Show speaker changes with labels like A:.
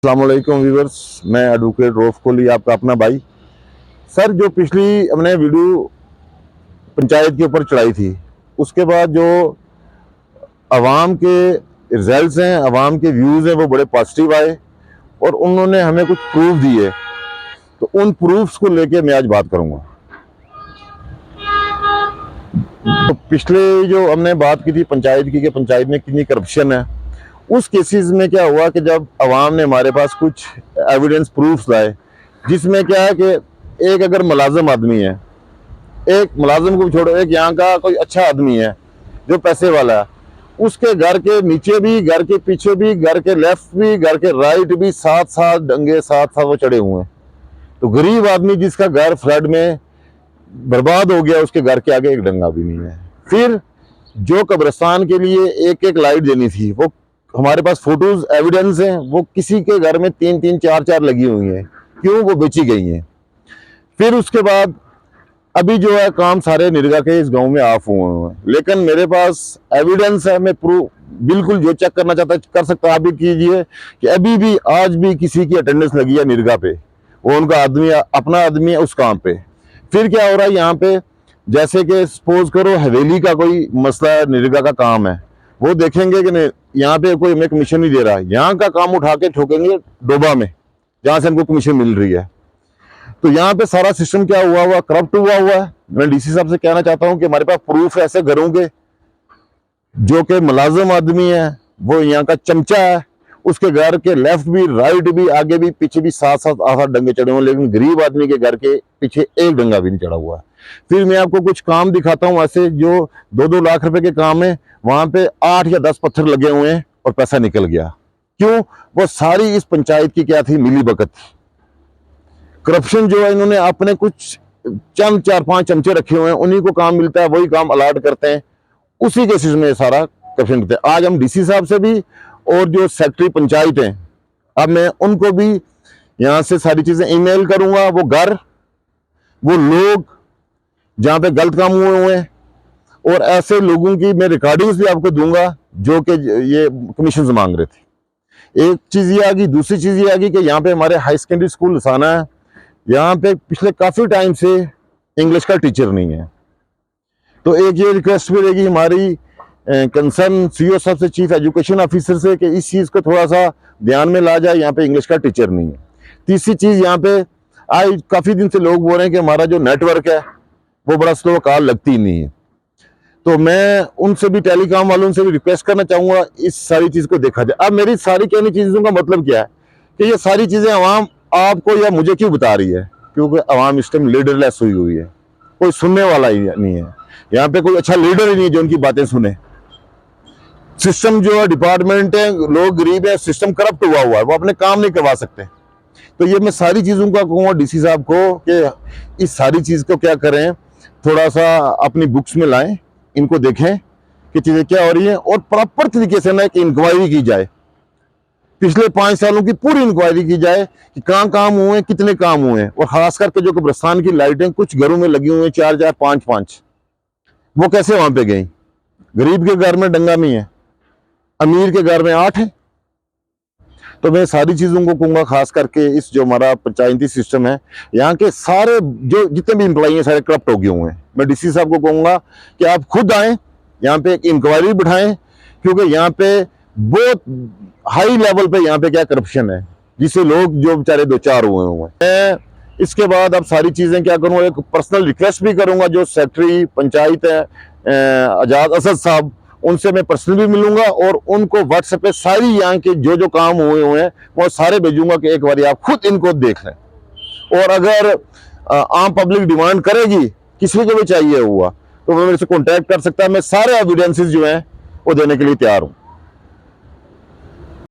A: अस्सलाम वालेकुम व्यूअर्स, मैं एडवोकेट रऊफ कोहली, आपका अपना भाई। सर, जो पिछली हमने वीडियो पंचायत के ऊपर चढ़ाई थी, उसके बाद जो अवाम के रिजल्ट्स हैं, अवाम के व्यूज़ हैं, वो बड़े पॉजिटिव आए और उन्होंने हमें कुछ प्रूफ दिए। तो उन प्रूफ्स को लेके मैं आज बात करूंगा। तो पिछले जो हमने बात की थी पंचायत की, कि पंचायत में कितनी करप्शन है, उस केसेस में क्या हुआ कि जब अवाम ने हमारे पास कुछ एविडेंस प्रूफ्स लाए, जिसमें क्या है कि एक अगर मुलाजिम आदमी है, एक मुलाजिम को छोड़ो, एक यहाँ का कोई अच्छा आदमी है जो पैसे वाला है, उसके घर के नीचे भी, घर के पीछे भी, घर के लेफ्ट भी, घर के राइट भी साथ साथ डंगे साथ साथ वो चढ़े हुए हैं। तो गरीब आदमी जिसका घर फ्लड में बर्बाद हो गया, उसके घर के आगे एक डंगा भी नहीं है। फिर जो कब्रिस्तान के लिए एक एक लाइट देनी थी, वो हमारे पास फोटोज एविडेंस हैं, वो किसी के घर में 3-3 4-4 लगी हुई हैं। क्यों? वो बेची गई हैं। फिर उसके बाद अभी जो है काम सारे निरगा के इस गांव में ऑफ हुए हैं, लेकिन मेरे पास एविडेंस है। मैं प्रूफ बिल्कुल, जो चेक करना चाहता है कर सकता है, आप भी कीजिए, कि अभी भी आज भी किसी की अटेंडेंस लगी है निरगा पे, वो उनका आदमी, अपना आदमी है उस काम पे। फिर क्या हो रहा है यहाँ पे, जैसे कि सपोज करो हवेली का कोई मसला है, निरगा का काम है, वो देखेंगे कि नहीं यहाँ पे कोई हमें कमीशन नहीं दे रहा, यहाँ का काम उठा के ठोकेंगे डोबा में, जहां से हमको कमीशन मिल रही है। तो यहाँ पे सारा सिस्टम क्या हुआ करप्ट हुआ है। मैं डीसी साहब से कहना चाहता हूँ कि हमारे पास प्रूफ ऐसे घरों के, जो कि मुलाजिम आदमी है, वो यहाँ का चमचा है, उसके घर के लेफ्ट भी, राइट भी, आगे भी, पीछे भी साथ साथ 8-8 डंगे चढ़े हुए, लेकिन गरीब आदमी के घर के पीछे एक डंगा भी नहीं चढ़ा हुआ है। फिर मैं आपको कुछ काम दिखाता हूँ ऐसे, जो 2-2 लाख रुपए के काम है, वहां पे 8 या 10 पत्थर लगे हुए हैं और पैसा निकल गया। क्यों? वो सारी इस पंचायत की क्या थी, मिली भगत थी। करप्शन जो है, इन्होंने अपने कुछ चंद 4-5 चमचे रखे हुए हैं, उन्हीं को काम मिलता है, वही काम अलाट करते हैं, उसी केसेस में सारा करप्शन करते हैं। आज हम डीसी साहब से भी और जो सेक्रेटरी पंचायत हैं, अब मैं उनको भी यहाँ से सारी चीजें ईमेल करूंगा। वो घर, वो लोग जहाँ पे गलत काम हुए हैं, और ऐसे लोगों की मैं रिकॉर्डिंग्स भी आपको दूंगा जो कि ये कमीशन मांग रहे थे। एक चीज ये आ गई। दूसरी चीज ये आ गई कि यहाँ पे हमारे हाई सेकेंडरी स्कूल लसाना है, यहाँ पे पिछले काफी टाइम से इंग्लिश का टीचर नहीं है। तो एक ये रिक्वेस्ट भी रहेगी हमारी कंसर्न सीओ साहब से, चीफ एजुकेशन ऑफिसर से, कि इस चीज को थोड़ा सा ध्यान में ला जाए, यहाँ पे इंग्लिश का टीचर नहीं है। तीसरी चीज, यहाँ पे आज काफी दिन से लोग बोल रहे हैं कि हमारा जो नेटवर्क है वो बड़ा स्लो, कॉल लगती नहीं है। तो मैं उनसे भी, टेलीकॉम वालों से भी रिक्वेस्ट करना चाहूंगा, इस सारी चीज को देखा जाए। अब मेरी सारी कहनी चीजों का मतलब क्या है, कि ये सारी चीजें अवाम आपको या मुझे क्यों बता रही है? क्योंकि अवाम इस टाइम लीडरलेस हुई हुई है, कोई सुनने वाला ही नहीं है। यहाँ पे कोई अच्छा लीडर ही नहीं है जो उनकी बातें सुने। सिस्टम जो है, डिपार्टमेंट है, लोग गरीब है, सिस्टम करप्ट हुआ है, वो अपने काम नहीं करवा सकते। तो ये मैं सारी चीजों का कहूँगा डीसी साहब को, कि इस सारी चीज को क्या करें, थोड़ा सा अपनी बुक्स में लाएं, इनको देखें कि चीजें क्या हो रही है, और प्रॉपर तरीके से ना एक इंक्वायरी की जाए, पिछले 5 सालों की पूरी इंक्वायरी की जाए कि कहाँ काम हुए हैं, कितने काम हुए हैं। और खास करके जो कब्रिस्तान की लाइटें कुछ घरों में लगी हुई हैं 4-4 5-5, वो कैसे वहां पे गई? गरीब के घर में डंगा नहीं है, अमीर के घर में 8 है। तो मैं सारी चीजों को कहूंगा, खास करके इस जो हमारा पंचायती सिस्टम है, यहाँ के सारे जो जितने भी एम्प्लॉई हैं सारे करप्ट हो गए हुए हैं। मैं डीसी साहब को कहूंगा कि आप खुद आए, यहाँ पे एक इंक्वायरी बिठाएं, क्योंकि यहाँ पे बहुत हाई लेवल पे यहाँ पे क्या करप्शन है, जिससे लोग जो बेचारे 2-4 हुए हैं। मैं इसके बाद अब सारी चीजें क्या करूँगा, एक पर्सनल रिक्वेस्ट भी करूंगा, जो सेक्रेटरी पंचायत है आजाद असद साहब, उनसे मैं पर्सनल भी मिलूंगा, और उनको व्हाट्सएप पे सारी यहाँ के जो जो काम हुए हैं वो सारे भेजूंगा, कि एक बार आप खुद इनको देख लें। और अगर आम पब्लिक डिमांड करेगी, किसी को भी चाहिए हुआ, तो वो मेरे से कॉन्टैक्ट कर सकता है। मैं सारे एविडेंसेस जो हैं वो देने के लिए तैयार हूँ।